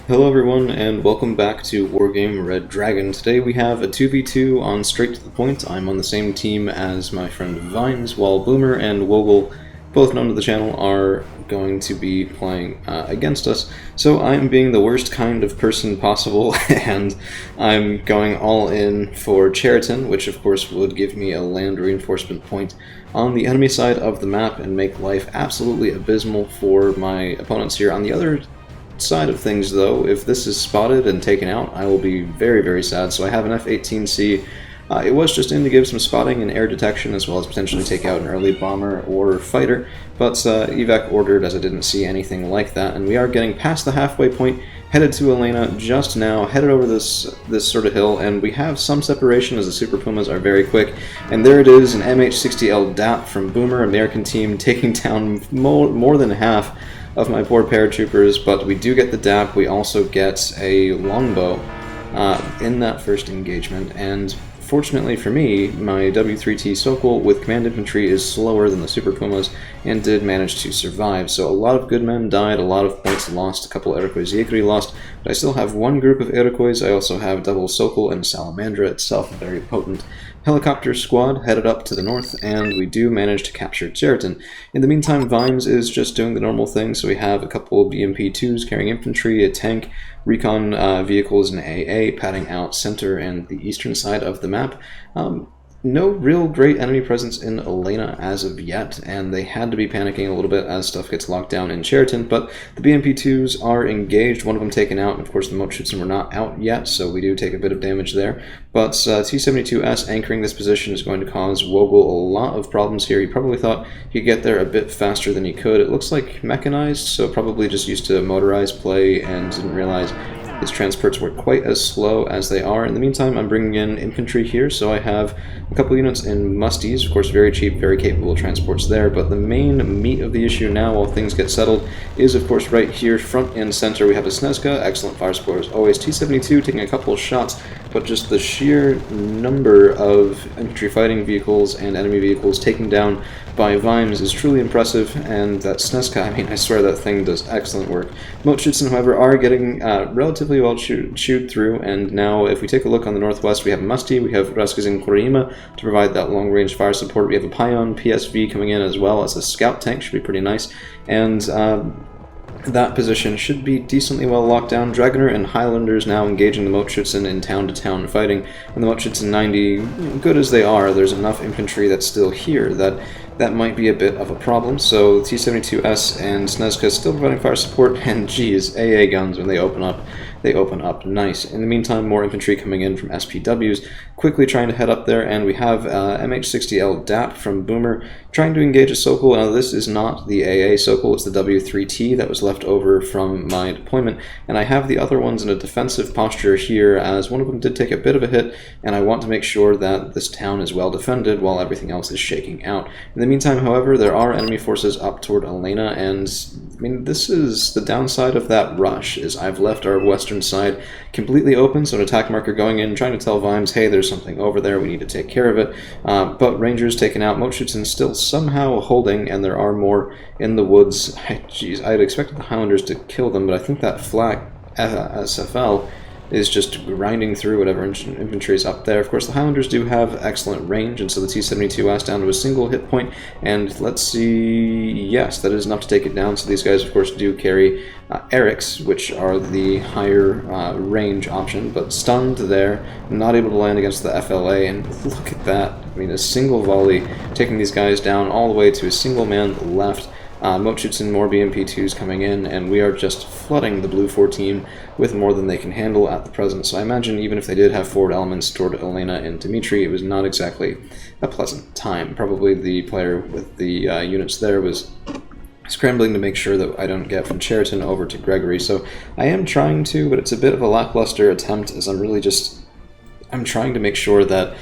Hello everyone, and welcome back to Wargame Red Dragon. Today we have a 2v2 on Straight to the Point. I'm on the same team as my friend Vines, while Boomer and Woggle, both known to the channel, are going to be playing against us. So I'm being the worst kind of person possible, and I'm going all in for Cheriton, which of course would give me a land reinforcement point on the enemy side of the map and make life absolutely abysmal for my opponents here. On the other side of things, though, if this is spotted and taken out, I will be very, very sad. So I have an F-18C. It was just in to give some spotting and air detection, as well as potentially take out an early bomber or fighter, but evac ordered as I didn't see anything like that, and we are getting past the halfway point, headed to Elena just now, headed over this sort of hill, and we have some separation as the Super Pumas are very quick, and there it is, an MH-60L DAP from Boomer, American team, taking down more than half of my poor paratroopers, but we do get the DAP. We also get a longbow in that first engagement, and fortunately for me, my W3T Sokol with command infantry is slower than the Super Pumas and did manage to survive. So a lot of good men died, a lot of points lost, a couple Iroquois Yekri lost, but I still have one group of Iroquois. I also have double Sokol and Salamandra itself, a very potent helicopter squad headed up to the north, and we do manage to capture Cheriton. In the meantime, Vines is just doing the normal thing, so we have a couple of BMP-2s carrying infantry, a tank, recon vehicles, and AA padding out center and the eastern side of the map. No real great enemy presence in Elena as of yet, and they had to be panicking a little bit as stuff gets locked down in Cheriton, but the BMP-2s are engaged, one of them taken out, and of course the Mochutsen were not out yet, so we do take a bit of damage there. But T-72S anchoring this position is going to cause Woggle a lot of problems here. He probably thought he could get there a bit faster than he could. It looks like mechanized, so probably just used to motorized play and didn't realize his transports were quite as slow as they are. In the meantime, I'm bringing in infantry here, so I have a couple units in Musties, of course very cheap, very capable transports there, but the main meat of the issue now, while things get settled, is of course right here, front and center. We have a Snezka, excellent fire support as always, T-72 taking a couple of shots, but just the sheer number of infantry fighting vehicles and enemy vehicles taken down by Vimes is truly impressive, and that Snezka, I mean, I swear that thing does excellent work. Mochutsen, however, are getting relatively well chewed through, and now if we take a look on the northwest, we have Musty, we have Raskazin Korima to provide that long-range fire support, we have a Pion PSV coming in as well as a scout tank, should be pretty nice, and that position should be decently well locked down. Dragoner and Highlanders now engaging the Mochutsen in town-to-town fighting, and the Mochutsen 90, good as they are, there's enough infantry that's still here that might be a bit of a problem. So T-72S and Snezka still providing fire support, and geez, AA guns, when they open up nice. In the meantime, more infantry coming in from SPWs, quickly trying to head up there, and we have MH-60L DAP from Boomer trying to engage a Sokol. Now this is not the AA Sokol, it's the W3T that was left over from my deployment, and I have the other ones in a defensive posture here, as one of them did take a bit of a hit, and I want to make sure that this town is well defended while everything else is shaking out. In the meantime, however, there are enemy forces up toward Elena, and I mean, this is the downside of that rush, is I've left our western side completely open, so an attack marker going in, trying to tell Vimes, hey, there's something over there, we need to take care of it, but Rangers taken out, Mochutsen still somehow holding, and there are more in the woods. Jeez, I had expected the Highlanders to kill them, but I think that flak SFL is just grinding through whatever infantry is up there. Of course, the Highlanders do have excellent range, and so the T-72S down to a single hit point, and let's see, yes, that is enough to take it down. So these guys, of course, do carry Erics, which are the higher range option, but stunned there, not able to land against the FLA, and look at that. I mean, a single volley taking these guys down all the way to a single man left. Mochutsen, more BMP-2s coming in, and we are just flooding the Blue 4 team with more than they can handle at the present. So I imagine even if they did have forward elements toward Elena and Dimitri, it was not exactly a pleasant time. Probably the player with the units there was scrambling to make sure that I don't get from Cheriton over to Gregory. So I am trying to, but it's a bit of a lackluster attempt, as I'm trying to make sure that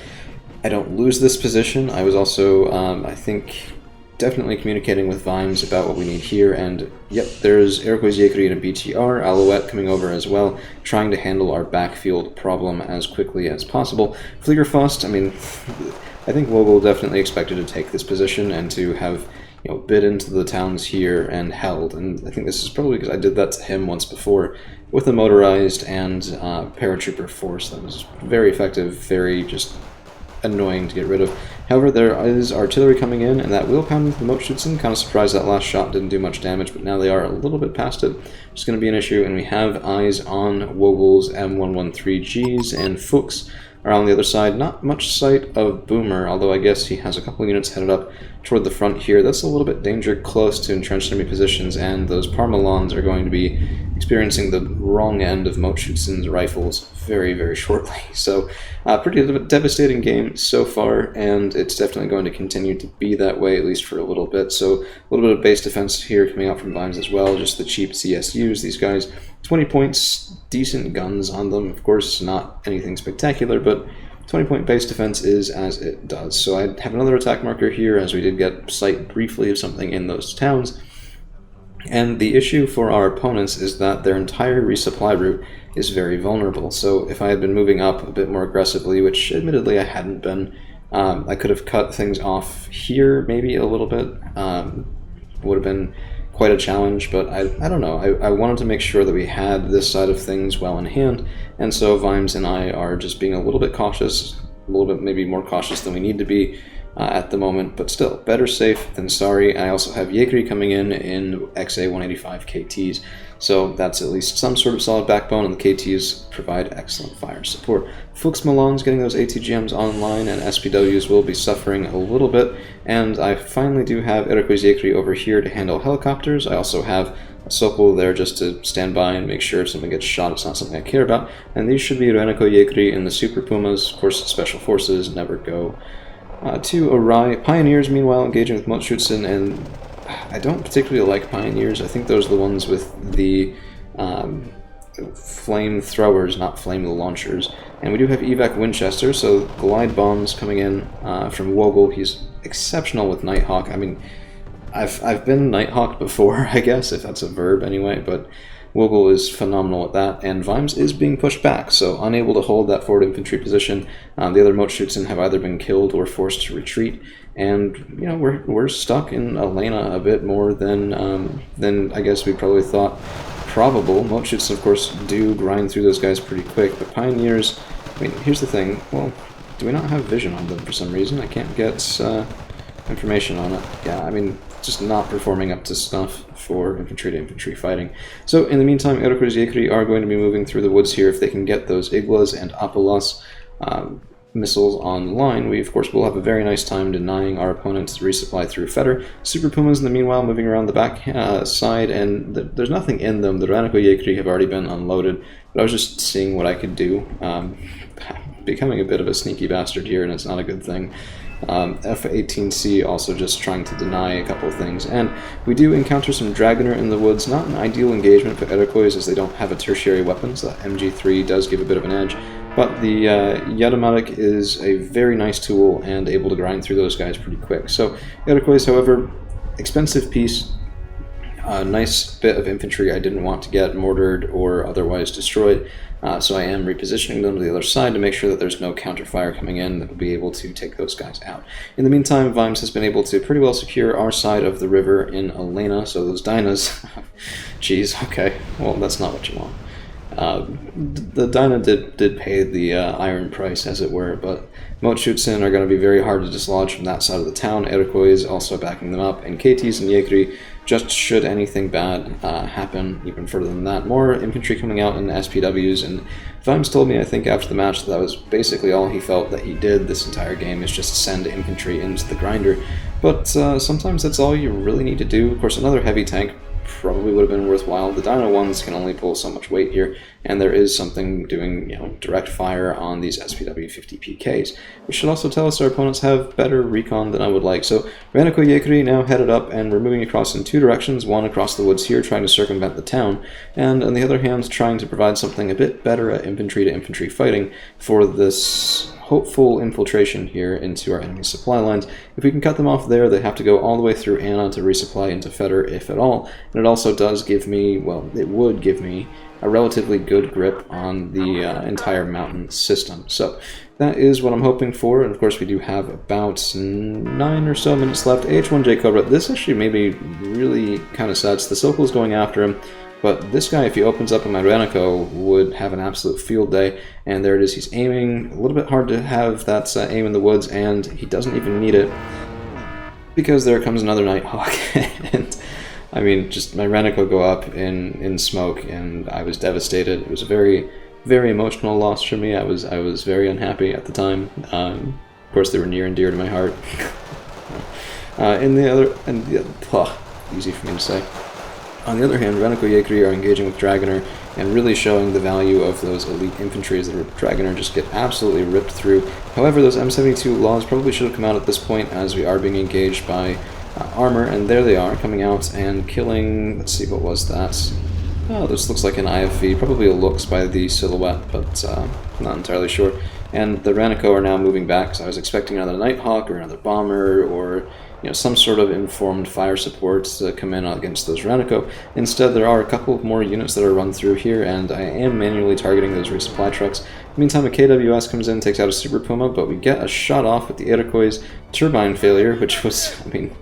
I don't lose this position. I was also, I think, definitely communicating with Vimes about what we need here, and yep, there's Iroquois Yekri and a BTR, Alouette coming over as well, trying to handle our backfield problem as quickly as possible. Fliegerfaust, I mean, I think Vogel definitely expected to take this position and to have bit into the towns here and held. And I think this is probably because I did that to him once before with a motorized and paratrooper force that was very effective, very just annoying to get rid of. However, there is artillery coming in, and that will pound into the Motorschützen. Kind of surprised that last shot didn't do much damage, but now they are a little bit past it. It's going to be an issue, and we have eyes on Wogel's M113Gs, and Fuchs are on the other side. Not much sight of Boomer, although I guess he has a couple units headed up toward the front here. That's a little bit danger close to entrenched enemy positions, and those Parmelons are going to be experiencing the wrong end of Motorschützen's rifles very, very shortly. So, pretty devastating game so far, and it's definitely going to continue to be that way, at least for a little bit. So, a little bit of base defense here coming out from Vimes as well, just the cheap CSUs. These guys, 20 points, decent guns on them. Of course, not anything spectacular, but 20-point base defense is as it does. So I have another attack marker here, as we did get sight briefly of something in those towns. And the issue for our opponents is that their entire resupply route is very vulnerable. So if I had been moving up a bit more aggressively, which admittedly I hadn't been, I could have cut things off here maybe a little bit. Would have been quite a challenge, but I don't know. I wanted to make sure that we had this side of things well in hand, and so Vimes and I are just being a little bit cautious, a little bit maybe more cautious than we need to be at the moment, but still, better safe than sorry. I also have Yekri coming in XA 185 KTs, so that's at least some sort of solid backbone, and the KTs provide excellent fire support. Fuchs Milan's getting those ATGMs online, and SPWs will be suffering a little bit, and I finally do have Iroquois Yekri over here to handle helicopters. I also have a Sokol there just to stand by and make sure if something gets shot, it's not something I care about, and these should be Reneko Yekri in the Super Pumas. Of course, Special Forces never go too awry. Pioneers, meanwhile, engaging with Motorschützen, and I don't particularly like Pioneers. I think those are the ones with the flame throwers, not flame launchers. And we do have Evac Winchester, so glide bombs coming in from Wogel. He's exceptional with Nighthawk. I mean, I've been Nighthawk before, I guess, if that's a verb anyway, but Wogel is phenomenal at that, and Vimes is being pushed back, so unable to hold that forward infantry position. The other Motorschützen have either been killed or forced to retreat, and we're stuck in Elena a bit more than I guess we probably thought probable. Motorschützen, of course, do grind through those guys pretty quick, but Pioneers, I mean, here's the thing. Well, do we not have vision on them for some reason? I can't get information on it. Yeah, I mean, just not performing up to snuff for infantry-to-infantry fighting. So in the meantime, Iroquois Yekri are going to be moving through the woods here. If they can get those Iglas and Apolas missiles online, we of course will have a very nice time denying our opponents resupply through Fetter. Super Pumas in the meanwhile moving around the back side, and there's nothing in them. The Reneko Yekri have already been unloaded, but I was just seeing what I could do. Becoming a bit of a sneaky bastard here, and it's not a good thing. F-18C also just trying to deny a couple of things, and we do encounter some Dragoner in the woods. Not an ideal engagement for Iroquois as they don't have a tertiary weapon, so that MG3 does give a bit of an edge, but the Yadamatic is a very nice tool and able to grind through those guys pretty quick. So Iroquois, however, expensive piece, a nice bit of infantry I didn't want to get mortared or otherwise destroyed. So I am repositioning them to the other side to make sure that there's no counterfire coming in that will be able to take those guys out. In the meantime, Vimes has been able to pretty well secure our side of the river in Elena, so those Dynas... Jeez, okay, well, that's not what you want. The Dyna did pay the iron price, as it were, but Motorschützen are going to be very hard to dislodge from that side of the town. Iroquois is also backing them up, and KTs and Yekri, just should anything bad happen, even further than that. More infantry coming out in SPWs, and Vimes told me, I think, after the match, that was basically all he felt that he did this entire game, is just send infantry into the grinder. But sometimes that's all you really need to do. Of course, another heavy tank probably would have been worthwhile. The Dino ones can only pull so much weight here, and there is something doing, direct fire on these SPW 50 PKs, which should also tell us our opponents have better recon than I would like. So Reneko Yekri now headed up, and we're moving across in two directions, one across the woods here, trying to circumvent the town, and on the other hand, trying to provide something a bit better at infantry-to-infantry fighting for this hopeful infiltration here into our enemy supply lines. If we can cut them off there, they have to go all the way through Anna to resupply into Fetter, if at all. And it also does give me, well, it would give me a relatively good grip on the entire mountain system. So that is what I'm hoping for, and of course we do have about 9 or so minutes left. H1J Cobra, this actually made me really kind of sad. So the Silco is going after him, but this guy, if he opens up on my Ranico, would have an absolute field day. And there it is, he's aiming. A little bit hard to have that aim in the woods, and he doesn't even need it, because there comes another Nighthawk. And I mean, just my Ranico go up in smoke, and I was devastated. It was a very, very emotional loss for me. I was very unhappy at the time. Of course, they were near and dear to my heart. Easy for me to say. On the other hand, Ranico Yekri are engaging with Dragoner and really showing the value of those elite infantries that Dragoner just get absolutely ripped through. However, those M72 laws probably should have come out at this point, as we are being engaged by armor, and there they are, coming out and killing, let's see, what was that? Oh, this looks like an IFV, probably a Lux by the silhouette, but not entirely sure. And the Ranico are now moving back, so I was expecting another Nighthawk or another Bomber, or some sort of informed fire support to come in against those Ranico. Instead, there are a couple more units that are run through here, and I am manually targeting those resupply trucks. Meantime, a KWS comes in, takes out a Super Puma, but we get a shot off with the Iroquois turbine failure, which was, I mean,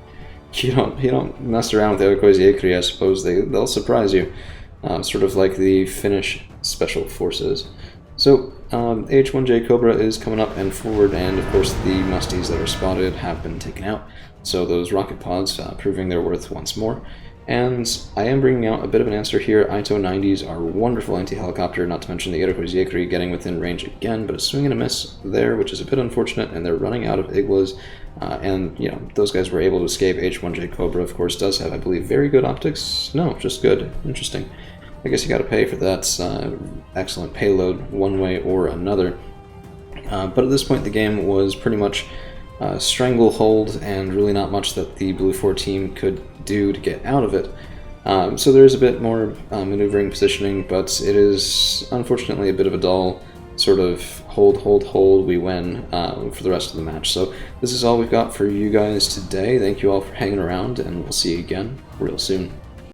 you don't mess around with the Iroquois Yekri, I suppose. They'll surprise you. Sort of like the Finnish Special Forces. So, H1J Cobra is coming up and forward, and of course the musties that are spotted have been taken out. So those rocket pods proving their worth once more. And I am bringing out a bit of an answer here. Ito 90s are wonderful anti-helicopter, not to mention the Iroquois Yekri getting within range again, but a swing and a miss there, which is a bit unfortunate, and they're running out of Iglas. And, those guys were able to escape. H1J Cobra, of course, does have, I believe, very good optics. No, just good. Interesting. I guess you gotta pay for that excellent payload one way or another. But at this point, the game was pretty much stranglehold, and really not much that the Blue 4 team could do to get out of it. So there is a bit more maneuvering, positioning, but it is unfortunately a bit of a dull sort of hold, we win for the rest of the match. So this is all we've got for you guys today. Thank you all for hanging around, and we'll see you again real soon.